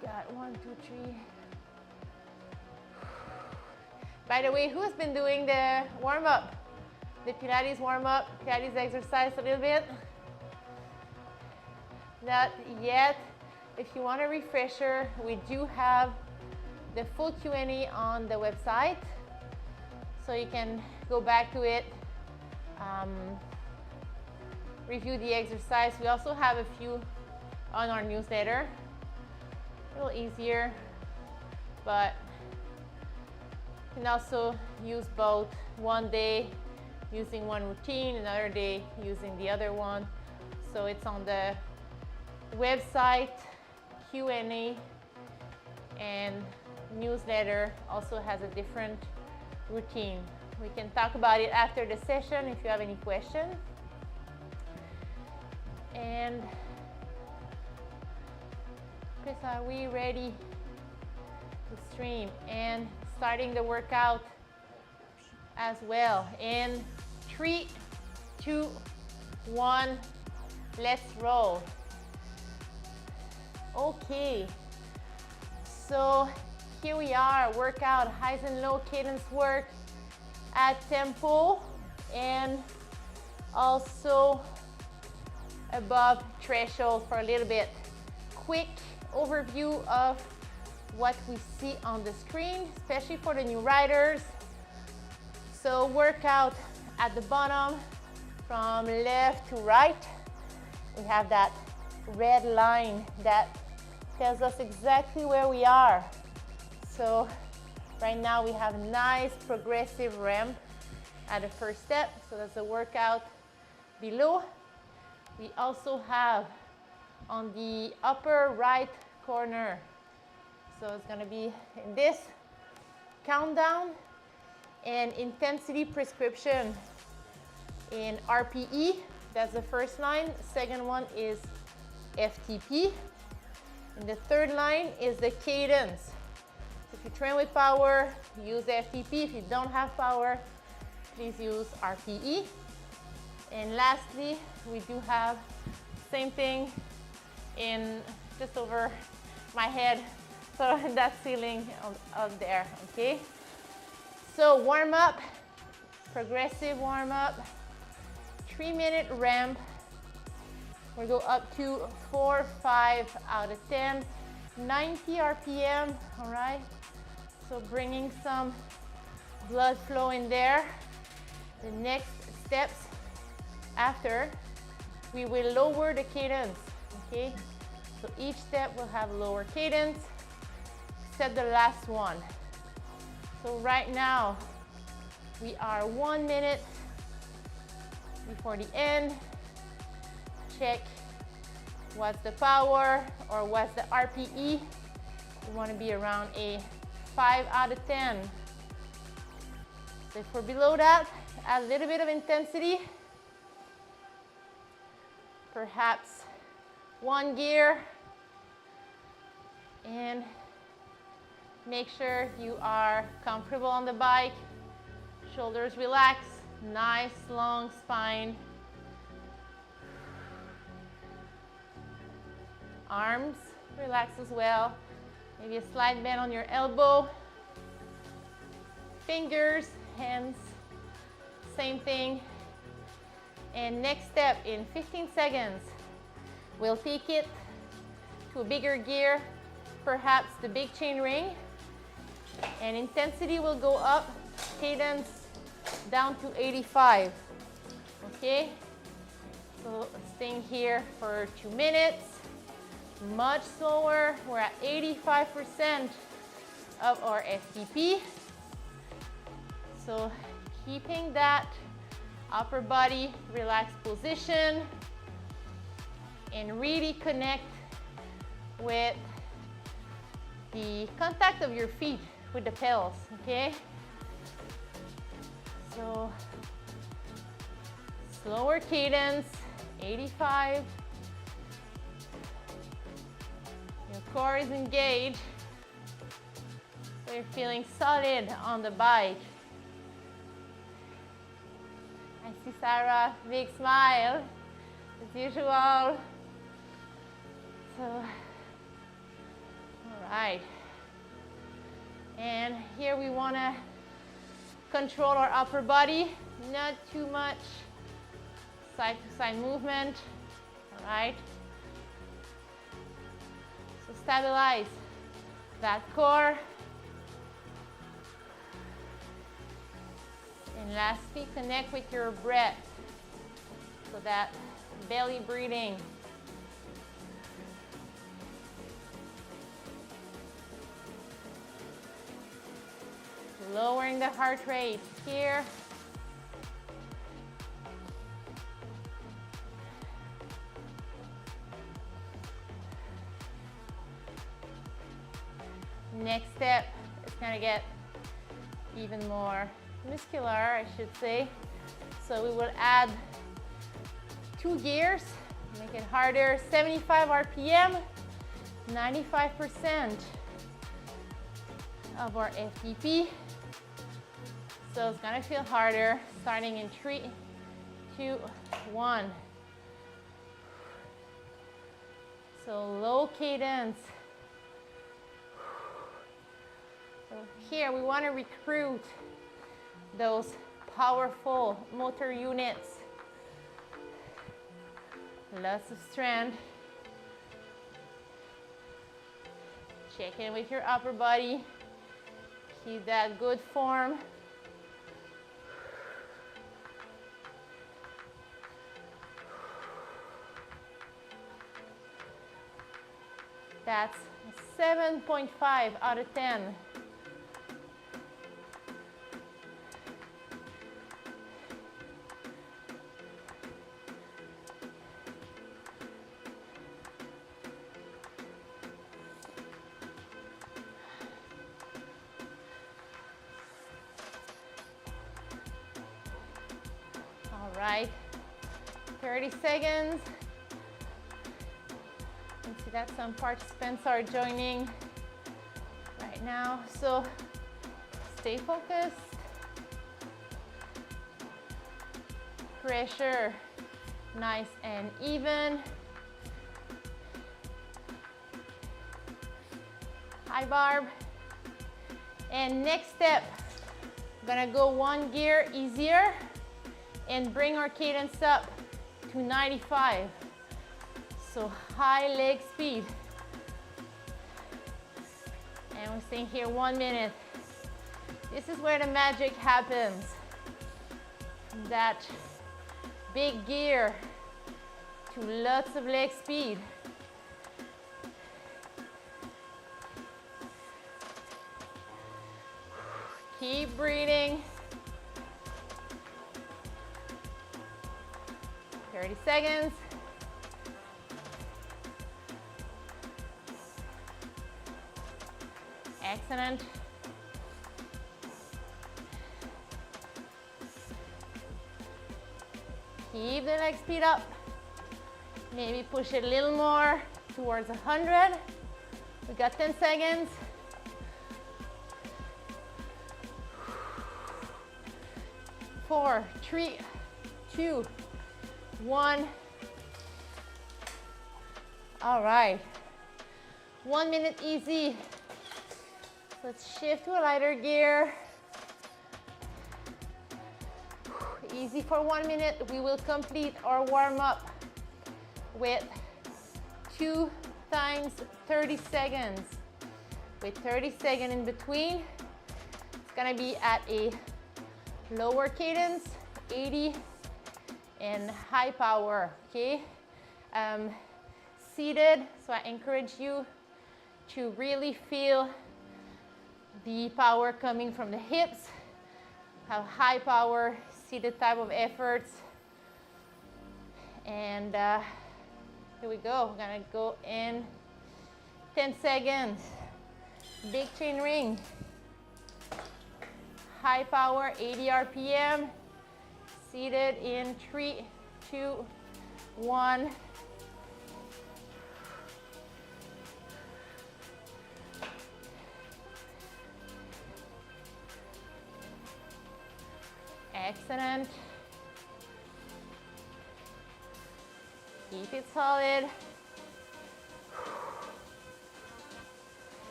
We got 1, 2, 3. By the way, who's been doing the warm-up? The Pilates warm-up, Pilates exercise a little bit? Not yet. If you want a refresher, we do have the full Q&A on the website, so you can go back to it, review the exercise. We also have a few on our newsletter. A little easier, but you can also use both. One day using one routine, another day using the other one. So it's on the website, Q&A, and newsletter also has a different routine. We can talk about it after the session if you have any questions. And Chris, are we ready to stream and starting the workout as well? In 3, 2, 1, let's roll. Okay, so here we are, workout, highs and low cadence work at tempo and also above threshold for a little bit. Quick overview of what we see on the screen, especially for the new riders. So workout at the bottom from left to right. We have that red line that tells us exactly where we are. So right now we have a nice progressive ramp at the first step. So that's the workout below. We also have on the upper right corner, so it's going to be in this countdown and intensity prescription in RPE. That's the first line. Second one is FTP. And the third line is the cadence. So if you train with power, use FTP. If you don't have power, please use RPE. And lastly, we do have same thing in just over my head. So that ceiling up there, okay? So warm up, progressive warm up, 3-minute ramp. We'll go up to 4, 5 out of 10, 90 RPM, all right? So bringing some blood flow in there. The next steps after, we will lower the cadence, okay? So each step will have lower cadence, except the last one. So right now, we are 1 minute before the end. Check what's the power or what's the RPE. We want to be around a 5 out of 10. So if we're below that, add a little bit of intensity. Perhaps one gear. And make sure you are comfortable on the bike. Shoulders relaxed. Nice long spine. Arms relax as well. Maybe a slight bend on your elbow. Fingers, hands, same thing. And next step, in 15 seconds, we'll take it to a bigger gear, perhaps the big chain ring. And intensity will go up, cadence down to 85. Okay? So staying here for 2 minutes. Much slower. We're at 85% of our FTP. So keeping that upper body relaxed position and really connect with the contact of your feet with the pedals, okay? So slower cadence, 85. Your core is engaged, so you're feeling solid on the bike. I see Sarah, big smile, as usual. So All right. And here we want to control our upper body, not too much side to side movement. All right. So stabilize that core. And lastly, connect with your breath. So that belly breathing. Lowering the heart rate here. Next step is gonna get even more muscular, I should say. So we will add 2 gears, make it harder. 75 RPM, 95% of our FTP. So it's gonna feel harder, starting in 3, 2, 1. So low cadence. So here we want to recruit those powerful motor units. Lots of strength. Check in with your upper body. Keep that good form. That's 7.5 out of 10. All right, 30 seconds. You can see that some participants are joining right now, so stay focused. Pressure nice and even. High barb. And next step, I'm gonna go 1 gear easier and bring our cadence up to 95. So high leg speed. And we're staying here 1 minute. This is where the magic happens. That big gear to lots of leg speed. Keep breathing. 30 seconds. Excellent. Keep the leg speed up. Maybe push it a little more towards 100. We got 10 seconds. 4, 3, 2, 1. All right. 1 minute easy. Let's shift to a lighter gear. Easy for 1 minute. We will complete our warm-up with 2 times 30 seconds. With 30 seconds in between, it's gonna be at a lower cadence, 80, and high power, okay? Seated, so I encourage you to really feel the power coming from the hips, have high power, seated type of efforts. And here we go, we're gonna go in 10 seconds. Big chain ring. High power, 80 RPM. Seated in 3, 2, 1. Excellent. Keep it solid.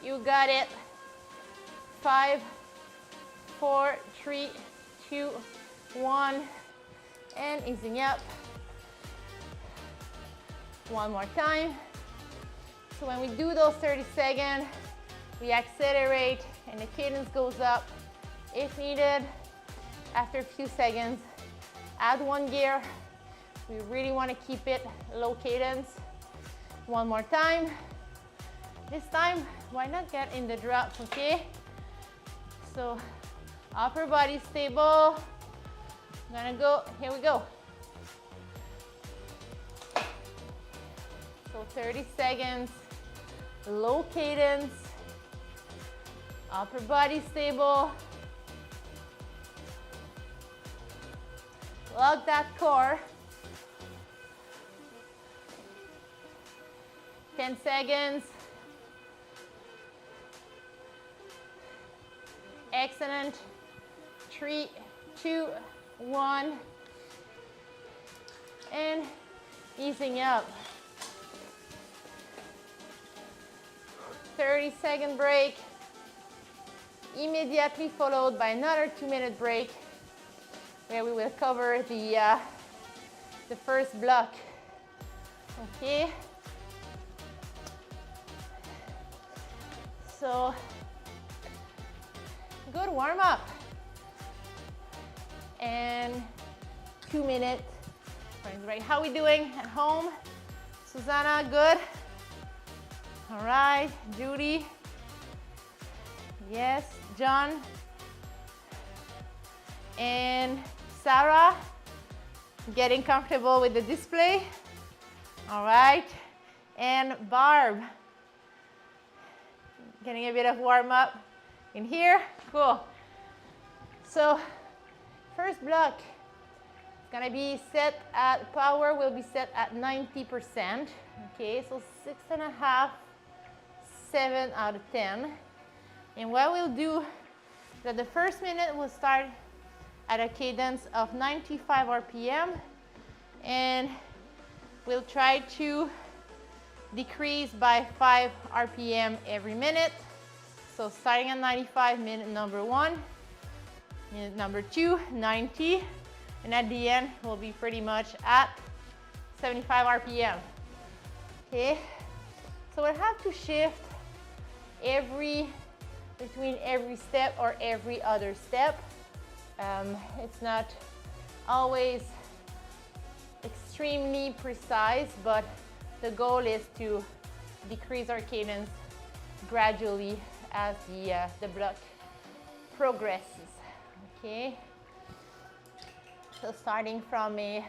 You got it. 5, 4, 3, 2, 1, and easing up. One more time. So when we do those 30 seconds, we accelerate and the cadence goes up if needed. After a few seconds, add one gear. We really want to keep it low cadence. One more time. This time, why not get in the drops, okay? So upper body stable. I'm gonna go, here we go. So 30 seconds, low cadence, upper body stable. Lock that core. 10 seconds. Excellent. 3, 2, 1. And easing up. 30-second break. Immediately followed by another 2-minute break where we will cover the first block. Okay. So, good warm up. And 2 minutes. Right. How are we doing at home? Susanna, good? All right, Judy. Yes, John. And Sarah, getting comfortable with the display. All right. And Barb, getting a bit of warm up in here. Cool. So first block is gonna be set at, power will be set at 90%. Okay, so 6.5, 7 out of 10. And what we'll do is that the first minute will start at a cadence of 95 RPM, and we'll try to decrease by 5 RPM every minute. So starting at 95, minute number 1, minute number 2, 90, and at the end we'll be pretty much at 75 RPM. Okay, so we'll have to shift between every step or every other step. It's not always extremely precise, but the goal is to decrease our cadence gradually as the block progresses. Okay, so starting from a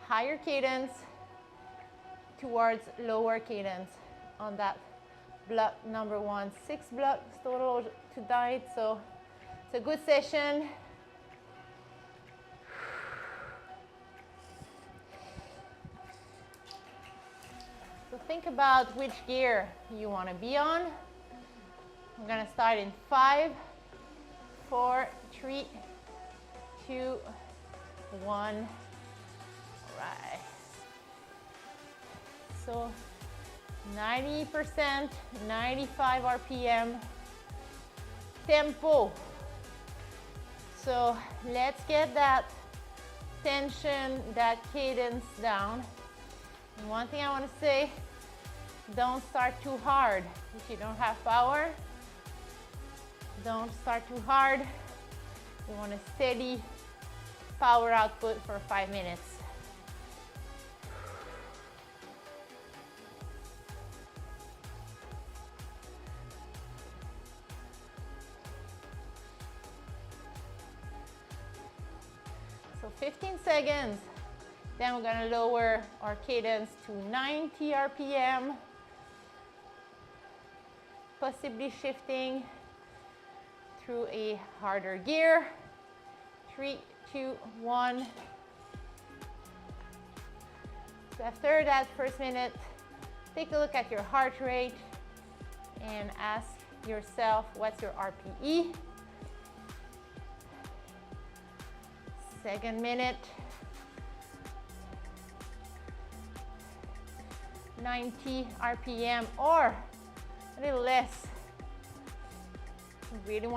higher cadence towards lower cadence on that block number 1. 6 blocks total tonight, so it's a good session. So think about which gear you want to be on. I'm going to start in 5, 4, 3, 2, 1. All right. So 90%, 95 RPM, tempo. So let's get that tension, that cadence down. And one thing I want to say, don't start too hard. If you don't have power, don't start too hard. You want a steady power output for 5 minutes. So 15 seconds. Then we're going to lower our cadence to 90 RPM, possibly shifting through a harder gear. 3, 2, 1. So after that first minute, take a look at your heart rate and ask yourself, what's your RPE? Second minute, 90 RPM, or a little less. I really want